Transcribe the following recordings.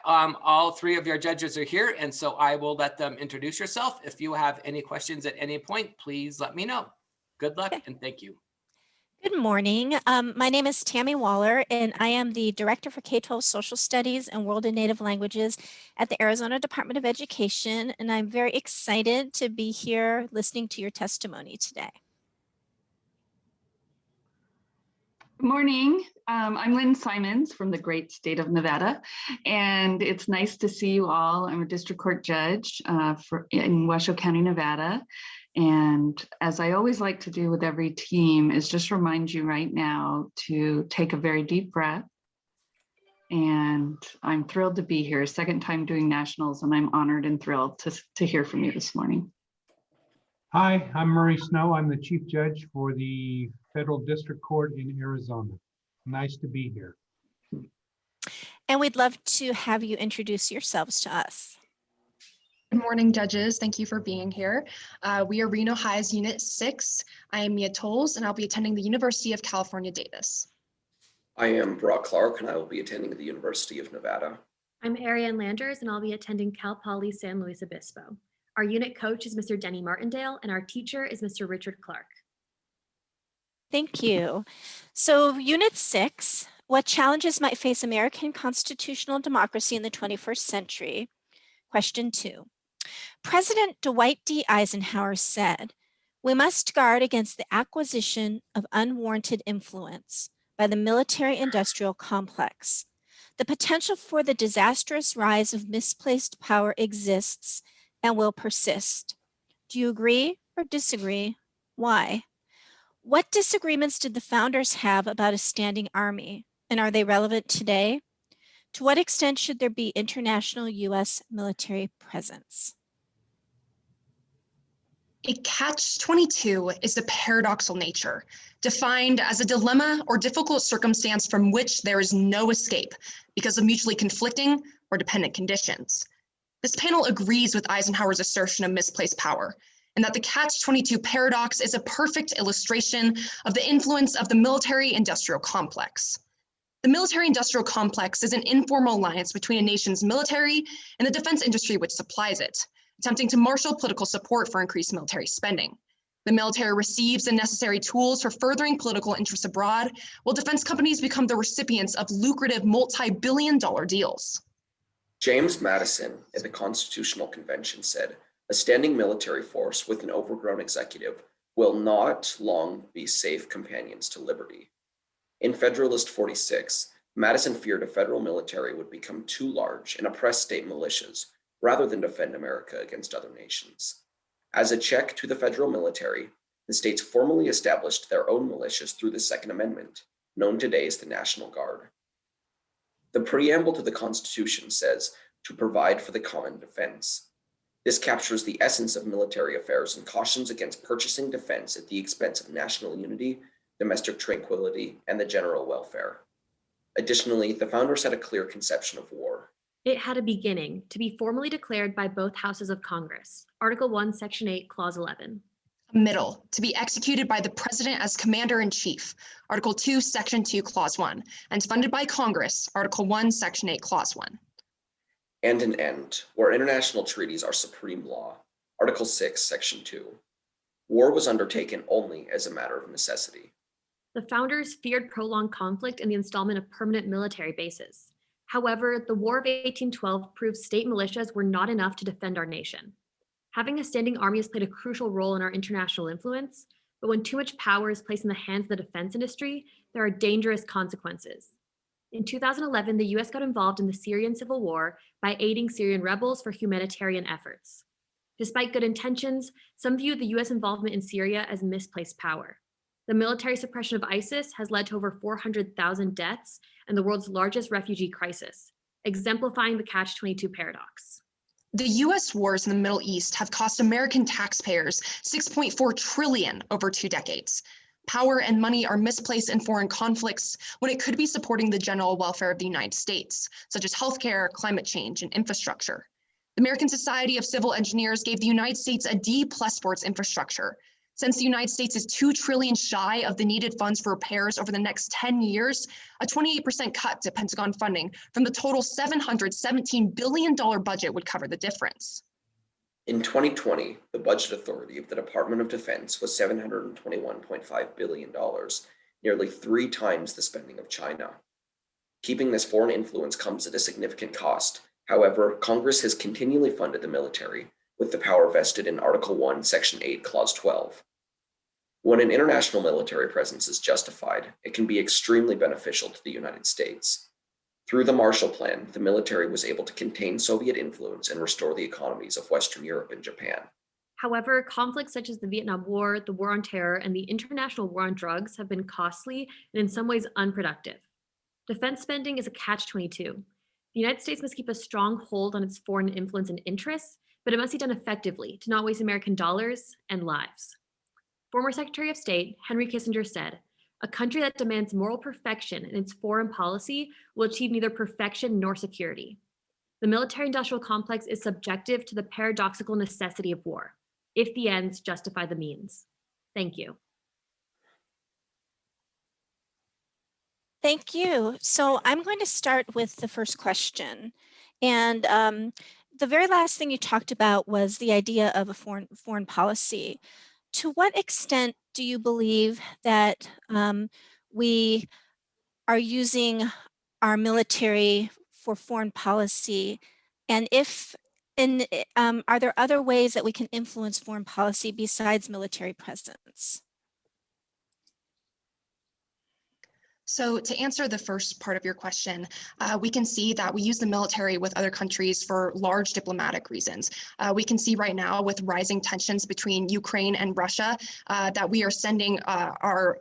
all three of your judges are here, and so I will let them introduce yourself. If you have any questions at any point, please let me know. Good luck and thank you. Good morning. My name is Tammy Waller, and I am the Director for K-12 Social Studies and World and Native Languages at the Arizona Department of Education, and I'm very excited to be here listening to your testimony today. Good morning. I'm Lynn Simons from the great state of Nevada, and it's nice to see you all. I'm a district court judge in Washoe County, Nevada. And as I always like to do with every team is just remind you right now to take a very deep breath. And I'm thrilled to be here, second time doing nationals, and I'm honored and thrilled to hear from you this morning. Hi, I'm Murray Snow. I'm the Chief Judge for the Federal District Court in Arizona. Nice to be here. And we'd love to have you introduce yourselves to us. Good morning, judges. Thank you for being here. We are Reno High's Unit 6. I am Mia Tolles, and I'll be attending the University of California, Davis. I am Brock Clark, and I will be attending the University of Nevada. I'm Ariane Landers, and I'll be attending Cal Poly San Luis Obispo. Our unit coach is Mr. Denny Martindale, and our teacher is Mr. Richard Clark. Thank you. So Unit 6, what challenges might face American constitutional democracy in the 21st century? Question 2. President Dwight D. Eisenhower said, "We must guard against the acquisition of unwarranted influence by the military-industrial complex. The potential for the disastrous rise of misplaced power exists and will persist." Do you agree or disagree? Why? What disagreements did the founders have about a standing army, and are they relevant today? To what extent should there be international U.S. military presence? A catch-22 is the paradoxical nature, defined as a dilemma or difficult circumstance from which there is no escape because of mutually conflicting or dependent conditions. This panel agrees with Eisenhower's assertion of misplaced power, and that the catch-22 paradox is a perfect illustration of the influence of the military-industrial complex. The military-industrial complex is an informal alliance between a nation's military and the defense industry which supplies it, attempting to marshal political support for increased military spending. The military receives the necessary tools for furthering political interests abroad, while defense companies become the recipients of lucrative multi-billion-dollar deals. James Madison at the Constitutional Convention said, "A standing military force with an overgrown executive will not long be safe companions to liberty." In Federalist 46, Madison feared a federal military would become too large and oppress state militias, rather than defend America against other nations. As a check to the federal military, the states formally established their own militias through the Second Amendment, known today as the National Guard. The preamble to the Constitution says to provide for the common defense. This captures the essence of military affairs and cautions against purchasing defense at the expense of national unity, domestic tranquility, and the general welfare. Additionally, the founders had a clear conception of war. It had a beginning, to be formally declared by both houses of Congress. Article 1, Section 8, Clause 11. A middle, to be executed by the President as Commander-in-Chief, Article 2, Section 2, Clause 1, and funded by Congress, Article 1, Section 8, Clause 1. And an end, where international treaties are supreme law, Article 6, Section 2. War was undertaken only as a matter of necessity. The founders feared prolonged conflict and the installment of permanent military bases. However, the War of 1812 proved state militias were not enough to defend our nation. Having a standing army has played a crucial role in our international influence, but when too much power is placed in the hands of the defense industry, there are dangerous consequences. In 2011, the US got involved in the Syrian civil war by aiding Syrian rebels for humanitarian efforts. Despite good intentions, some view the US involvement in Syria as misplaced power. The military suppression of ISIS has led to over 400,000 deaths and the world's largest refugee crisis, exemplifying the catch-22 paradox. The US wars in the Middle East have cost American taxpayers $6.4 trillion over 2 decades. Power and money are misplaced in foreign conflicts when it could be supporting the general welfare of the United States, such as healthcare, climate change, and infrastructure. The American Society of Civil Engineers gave the United States a D+ for its infrastructure. Since the United States is 2 trillion shy of the needed funds for repairs over the next 10 years, a 28% cut to Pentagon funding from the total $717 billion budget would cover the difference. In 2020, the budget authority of the Department of Defense was $721.5 billion, nearly 3 times the spending of China. Keeping this foreign influence comes at a significant cost. However, Congress has continually funded the military with the power vested in Article 1, Section 8, Clause 12. When an international military presence is justified, it can be extremely beneficial to the United States. Through the Marshall Plan, the military was able to contain Soviet influence and restore the economies of Western Europe and Japan. However, conflicts such as the Vietnam War, the War on Terror, and the international war on drugs have been costly and in some ways unproductive. Defense spending is a catch-22. The United States must keep a strong hold on its foreign influence and interests, but it must be done effectively to not waste American dollars and lives. Former Secretary of State Henry Kissinger said, "A country that demands moral perfection in its foreign policy will achieve neither perfection nor security." The military-industrial complex is subjective to the paradoxical necessity of war, if the ends justify the means. Thank you. Thank you. So I'm going to start with the first question. And the very last thing you talked about was the idea of a foreign policy. To what extent do you believe that we are using our military for foreign policy? And are there other ways that we can influence foreign policy besides military presence? So to answer the first part of your question, we can see that we use the military with other countries for large diplomatic reasons. We can see right now with rising tensions between Ukraine and Russia that we are sending our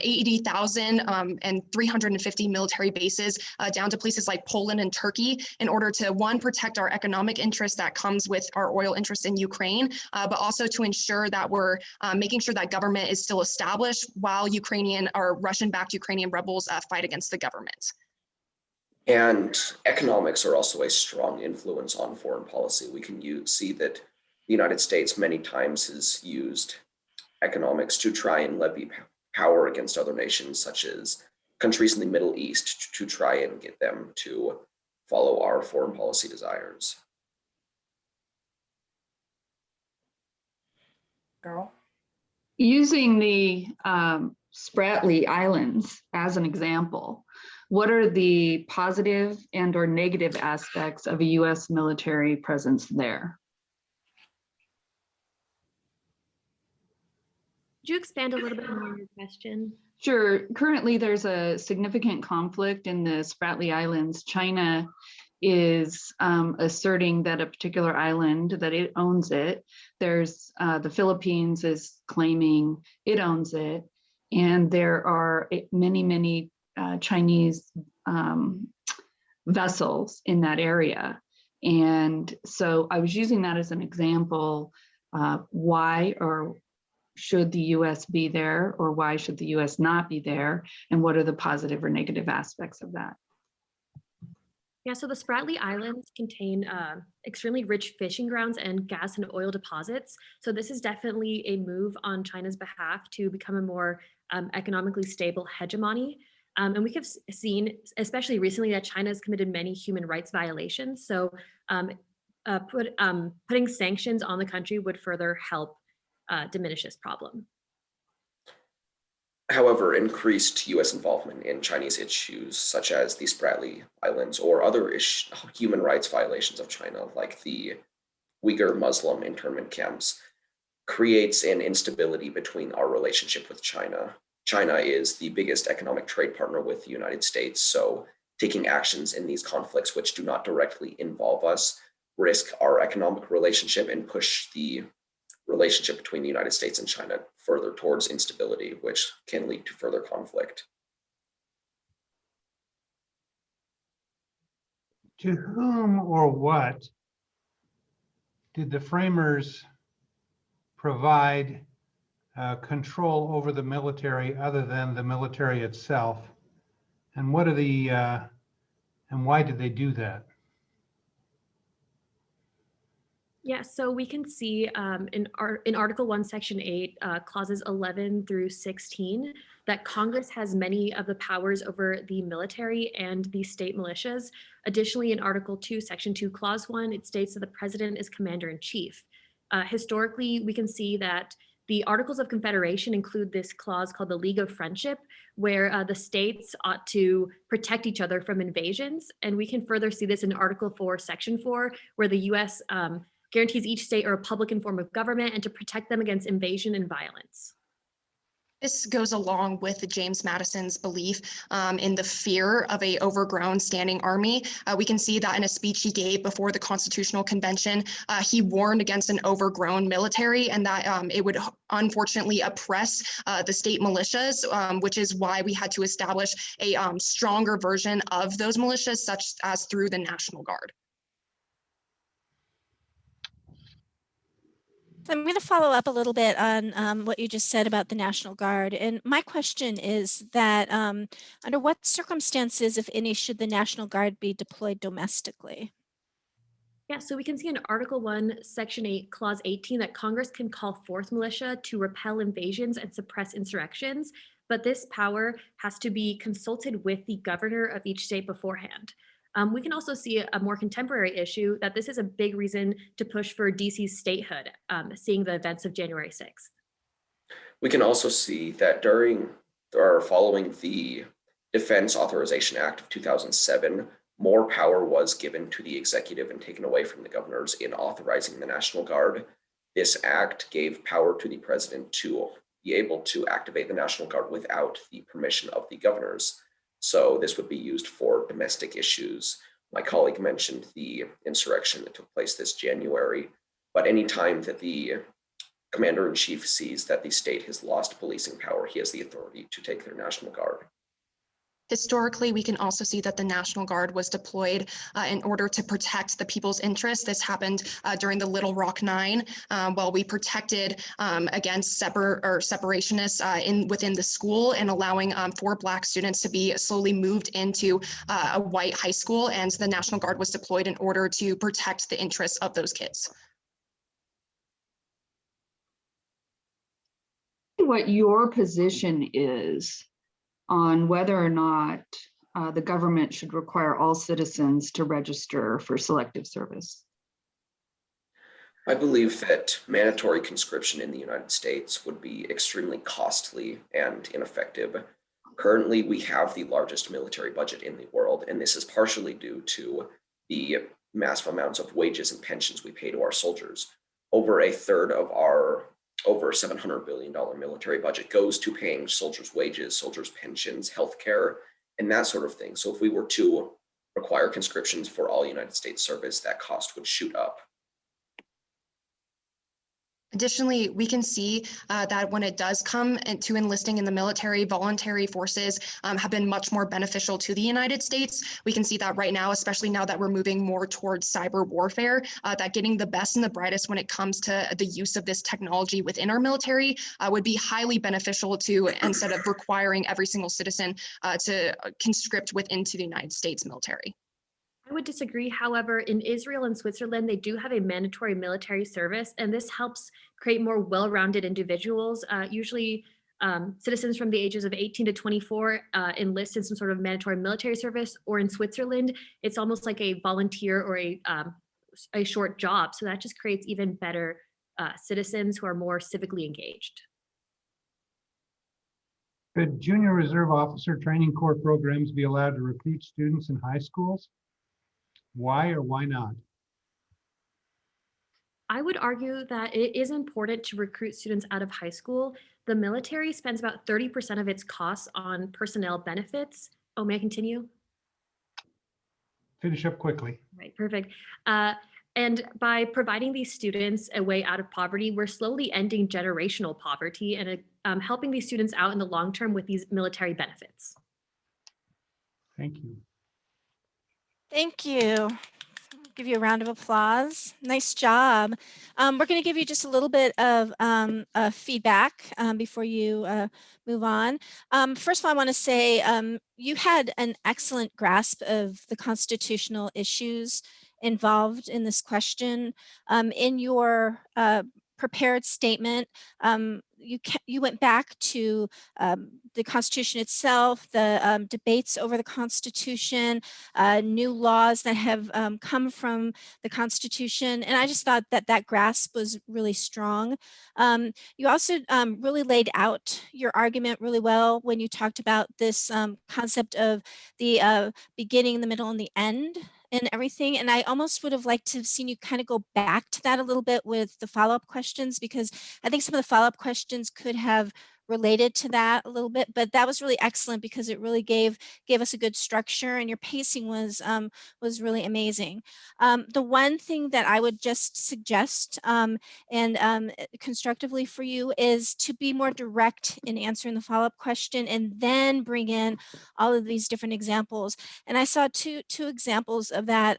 80,000 and 350 military bases down to places like Poland and Turkey in order to, one, protect our economic interest that comes with our oil interest in Ukraine, but also to ensure that we're making sure that government is still established while Russian-backed Ukrainian rebels fight against the government. And economics are also a strong influence on foreign policy. We can see that the United States many times has used economics to try and levy power against other nations, such as countries in the Middle East, to try and get them to follow our foreign policy desires. Girl. Using the Spratly Islands as an example, what are the positive and or negative aspects of a U.S. military presence there? Could you expand a little bit more on your question? Sure. Currently, there's a significant conflict in the Spratly Islands. China is asserting that a particular island, that it owns it. There's the Philippines is claiming it owns it. And there are many Chinese vessels in that area. And so I was using that as an example. Why or should the US be there, or why should the US not be there? And what are the positive or negative aspects of that? Yeah, so the Spratly Islands contain extremely rich fishing grounds and gas and oil deposits. So this is definitely a move on China's behalf to become a more economically stable hegemony. And we have seen, especially recently, that China has committed many human rights violations. So putting sanctions on the country would further help diminish this problem. However, increased US involvement in Chinese issues such as the Spratly Islands or other human rights violations of China, like the Uyghur Muslim internment camps, creates an instability between our relationship with China. China is the biggest economic trade partner with the United States, so taking actions in these conflicts which do not directly involve us risk our economic relationship and push the relationship between the United States and China further towards instability, which can lead to further conflict. To whom or what did the framers provide control over the military other than the military itself? And what are the and why did they do that? Yeah, so we can see in Article 1, Section 8, clauses 11 through 16, that Congress has many of the powers over the military and the state militias. Additionally, in Article 2, Section 2, Clause 1, it states that the president is commander-in-chief. Historically, we can see that the Articles of Confederation include this clause called the League of Friendship, where the states ought to protect each other from invasions. And we can further see this in Article 4, Section 4, where the US guarantees each state a republican form of government and to protect them against invasion and violence. This goes along with James Madison's belief in the fear of a overgrown standing army. We can see that in a speech he gave before the Constitutional Convention, he warned against an overgrown military and that it would unfortunately oppress the state militias, which is why we had to establish a stronger version of those militias, such as through the National Guard. I'm going to follow up a little bit on what you just said about the National Guard. And my question is that under what circumstances, if any, should the National Guard be deployed domestically? Yeah, so we can see in Article 1, Section 8, Clause 18, that Congress can call forth militia to repel invasions and suppress insurrections, but this power has to be consulted with the governor of each state beforehand. We can also see a more contemporary issue that this is a big reason to push for DC's statehood, seeing the events of January 6th. We can also see that during or following the Defense Authorization Act of 2007, more power was given to the executive and taken away from the governors in authorizing the National Guard. This act gave power to the president to be able to activate the National Guard without the permission of the governors. So this would be used for domestic issues. My colleague mentioned the insurrection that took place this January, but any time that the commander-in-chief sees that the state has lost policing power, he has the authority to take their National Guard. Historically, we can also see that the National Guard was deployed in order to protect the people's interests. This happened during the Little Rock Nine, while we protected against separationists within the school and allowing for Black students to be slowly moved into a white high school. And the National Guard was deployed in order to protect the interests of those kids. What your position is on whether or not the government should require all citizens to register for selective service? I believe that mandatory conscription in the United States would be extremely costly and ineffective. Currently, we have the largest military budget in the world, and this is partially due to the massive amounts of wages and pensions we pay to our soldiers. Over a third of our over $700 billion military budget goes to paying soldiers' wages, soldiers' pensions, healthcare, and that sort of thing. So if we were to require conscriptions for all United States service, that cost would shoot up. Additionally, we can see that when it does come to enlisting in the military, voluntary forces have been much more beneficial to the United States. We can see that right now, especially now that we're moving more towards cyber warfare, that getting the best and the brightest when it comes to the use of this technology within our military would be highly beneficial to, instead of requiring every single citizen to conscript into the United States military. I would disagree. However, in Israel and Switzerland, they do have a mandatory military service, and this helps create more well-rounded individuals. Usually, citizens from the ages of 18 to 24 enlist in some sort of mandatory military service, or in Switzerland, it's almost like a volunteer or a short job. So that just creates even better citizens who are more civically engaged. Could junior reserve officer training corps programs be allowed to recruit students in high schools? Why or why not? I would argue that it is important to recruit students out of high school. The military spends about 30% of its costs on personnel benefits. Oh, may I continue? Finish up quickly. Right, perfect. And by providing these students a way out of poverty, we're slowly ending generational poverty and helping these students out in the long term with these military benefits. Thank you. Thank you. Give you a round of applause. Nice job. We're going to give you just a little bit of feedback before you move on. First of all, I want to say you had an excellent grasp of the constitutional issues involved in this question. In your prepared statement, you went back to the Constitution itself, the debates over the Constitution, new laws that have come from the Constitution, and I just thought that that grasp was really strong. You also really laid out your argument really well when you talked about this concept of the beginning, the middle, and the end and everything. And I almost would have liked to have seen you kind of go back to that a little bit with the follow-up questions, because I think some of the follow-up questions could have related to that a little bit, but that was really excellent because it really gave us a good structure, and your pacing was really amazing. The one thing that I would just suggest and constructively for you is to be more direct in answering the follow-up question and then bring in all of these different examples. And I saw two examples of that.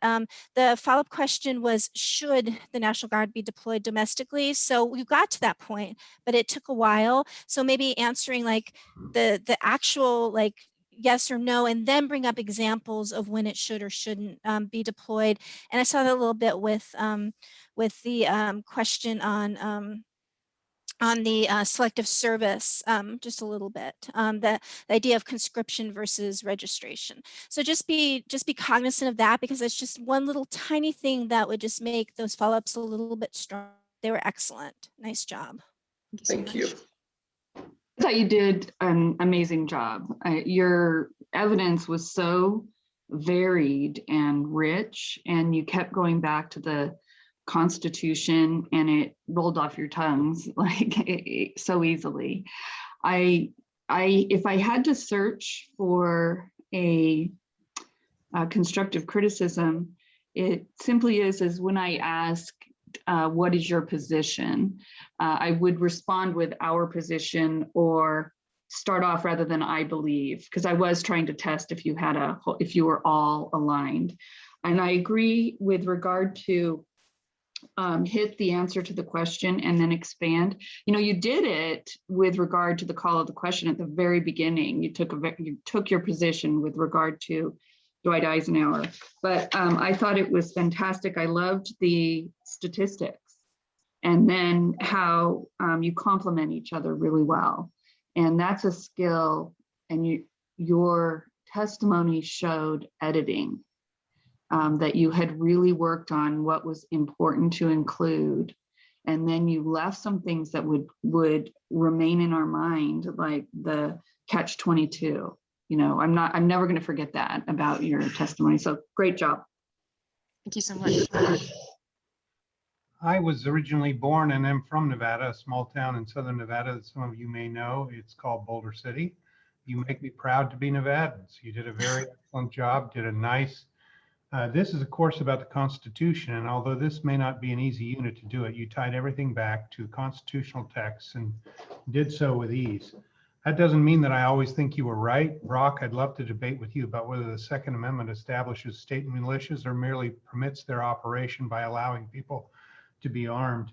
The follow-up question was, should the National Guard be deployed domestically? So we got to that point, but it took a while. So maybe answering like the actual like yes or no, and then bring up examples of when it should or shouldn't be deployed. And I saw that a little bit with the question on the selective service, just a little bit, the idea of conscription versus registration. So just be cognizant of that, because it's just one little tiny thing that would just make those follow-ups a little bit stronger. They were excellent. Nice job. Thank you. I thought you did an amazing job. Your evidence was so varied and rich, and you kept going back to the Constitution, and it rolled off your tongues like so easily. If I had to search for a constructive criticism, it simply is when I ask, what is your position? I would respond with our position, or start off rather than I believe, because I was trying to test if you were all aligned. And I agree with regard to hit the answer to the question and then expand. You know, you did it with regard to the call of the question at the very beginning. You took your position with regard to Dwight Eisenhower, but I thought it was fantastic. I loved the statistics, and then how you complement each other really well. And that's a skill, and your testimony showed editing, that you had really worked on what was important to include. And then you left some things that would remain in our mind, like the catch-22. You know, I'm never going to forget that about your testimony. So great job. Thank you so much. I was originally born and am from Nevada, a small town in southern Nevada that some of you may know. It's called Boulder City. You make me proud to be Nevadans. You did a very excellent job, did a nice, this is a course about the Constitution, and although this may not be an easy unit to do it, you tied everything back to constitutional texts and did so with ease. That doesn't mean that I always think you were right. Brock, I'd love to debate with you about whether the Second Amendment establishes state militias or merely permits their operation by allowing people to be armed.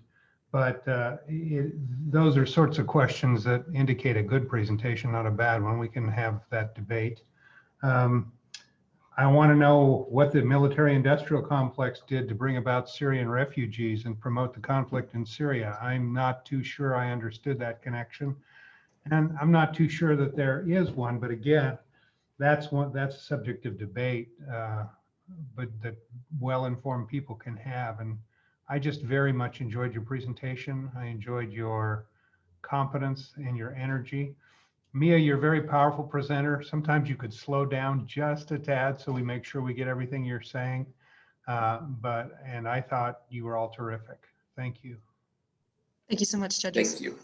But those are sorts of questions that indicate a good presentation, not a bad one. We can have that debate. I want to know what the military-industrial complex did to bring about Syrian refugees and promote the conflict in Syria. I'm not too sure I understood that connection. And I'm not too sure that there is one, but again, that's a subject of debate, but that well-informed people can have. And I just very much enjoyed your presentation. I enjoyed your competence and your energy. Mia, you're a very powerful presenter. Sometimes you could slow down just a tad so we make sure we get everything you're saying. And I thought you were all terrific. Thank you. Thank you so much, judges. Thank you.